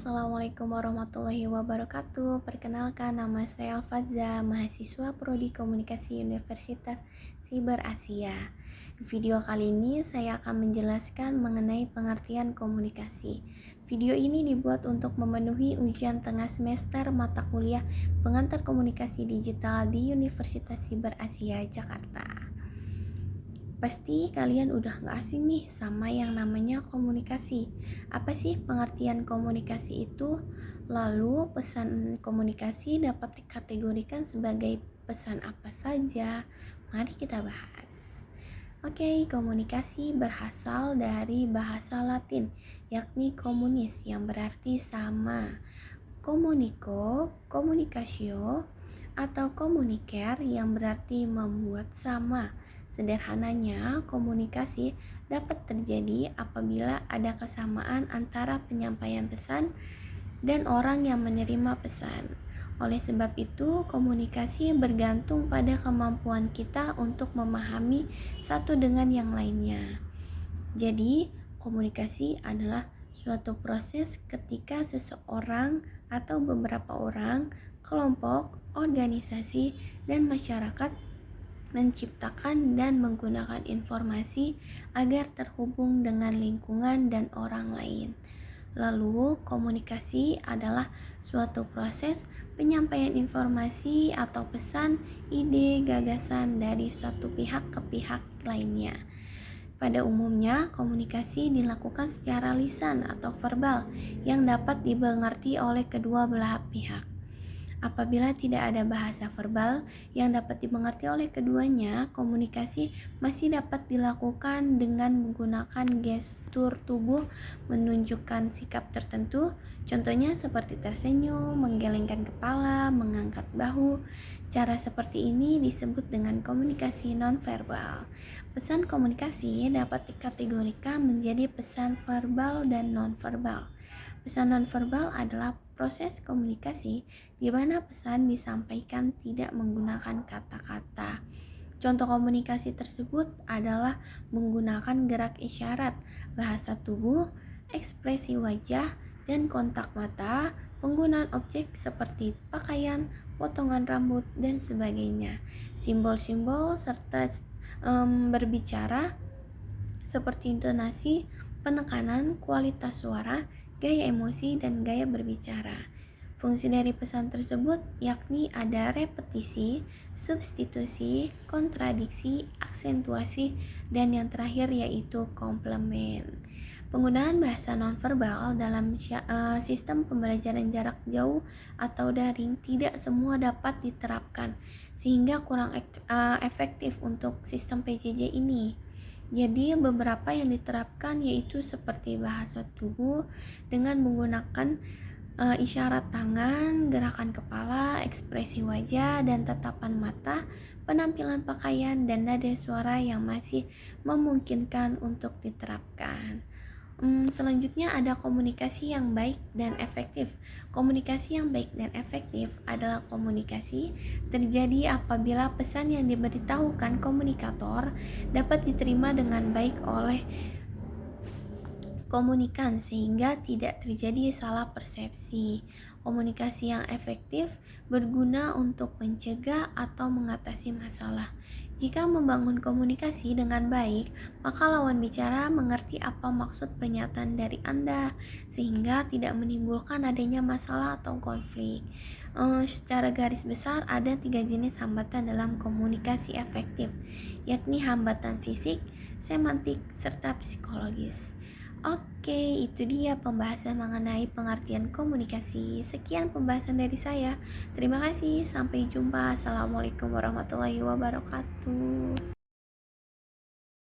Assalamualaikum warahmatullahi wabarakatuh. Perkenalkan, nama saya Alfaza, mahasiswa Prodi Komunikasi Universitas Siber Asia. Di video kali ini saya akan menjelaskan mengenai pengertian komunikasi. Video ini dibuat untuk memenuhi ujian tengah semester mata kuliah pengantar komunikasi digital di Universitas Siber Asia, Jakarta. Pasti kalian udah gak asing nih sama yang namanya komunikasi. Apa sih pengertian komunikasi itu? Lalu pesan komunikasi dapat dikategorikan sebagai pesan apa saja? Mari kita bahas. Oke, komunikasi berasal dari bahasa Latin, yakni komunis yang berarti sama. Komuniko, komunikasio, atau komuniker yang berarti membuat sama. Sederhananya, komunikasi dapat terjadi apabila ada kesamaan antara penyampaian pesan dan orang yang menerima pesan. Oleh sebab itu, komunikasi bergantung pada kemampuan kita untuk memahami satu dengan yang lainnya. Jadi, komunikasi adalah suatu proses ketika seseorang atau beberapa orang, kelompok, organisasi, dan masyarakat menciptakan dan menggunakan informasi agar terhubung dengan lingkungan dan orang lain. Lalu, komunikasi adalah suatu proses penyampaian informasi atau pesan, ide, gagasan dari suatu pihak ke pihak lainnya. Pada umumnya, komunikasi dilakukan secara lisan atau verbal yang dapat dimengerti oleh kedua belah pihak. Apabila tidak ada bahasa verbal yang dapat dimengerti oleh keduanya, komunikasi masih dapat dilakukan dengan menggunakan gestur tubuh menunjukkan sikap tertentu, contohnya seperti tersenyum, menggelengkan kepala, mengangkat bahu. Cara seperti ini disebut dengan komunikasi nonverbal. Pesan komunikasi dapat dikategorikan menjadi pesan verbal dan nonverbal. Pesan nonverbal adalah proses komunikasi di mana pesan disampaikan tidak menggunakan kata-kata. Contoh komunikasi tersebut adalah menggunakan gerak isyarat, bahasa tubuh, ekspresi wajah, dan kontak mata, penggunaan objek seperti pakaian, potongan rambut, dan sebagainya. Simbol-simbol serta berbicara seperti intonasi, penekanan, kualitas suara, gaya emosi, dan gaya berbicara. Fungsi dari pesan tersebut yakni ada repetisi, substitusi, kontradiksi, aksentuasi, dan yang terakhir yaitu komplement. Penggunaan bahasa nonverbal dalam sistem pembelajaran jarak jauh atau daring tidak semua dapat diterapkan, sehingga kurang efektif untuk sistem PJJ ini. Jadi beberapa yang diterapkan yaitu seperti bahasa tubuh dengan menggunakan isyarat tangan, gerakan kepala, ekspresi wajah, dan tatapan mata, penampilan pakaian, dan nada suara yang masih memungkinkan untuk diterapkan. Selanjutnya ada komunikasi yang baik dan efektif. Komunikasi yang baik dan efektif adalah komunikasi terjadi apabila pesan yang diberitahukan komunikator dapat diterima dengan baik oleh komunikan sehingga tidak terjadi salah persepsi. Komunikasi yang efektif berguna untuk mencegah atau mengatasi masalah. Jika membangun komunikasi dengan baik, maka lawan bicara mengerti apa maksud pernyataan dari Anda sehingga tidak menimbulkan adanya masalah atau konflik. Secara garis besar ada 3 jenis hambatan dalam komunikasi efektif, yakni hambatan fisik, semantik, serta psikologis. Oke, itu dia pembahasan mengenai pengertian komunikasi. Sekian pembahasan dari saya. Terima kasih, sampai jumpa. Assalamualaikum warahmatullahi wabarakatuh.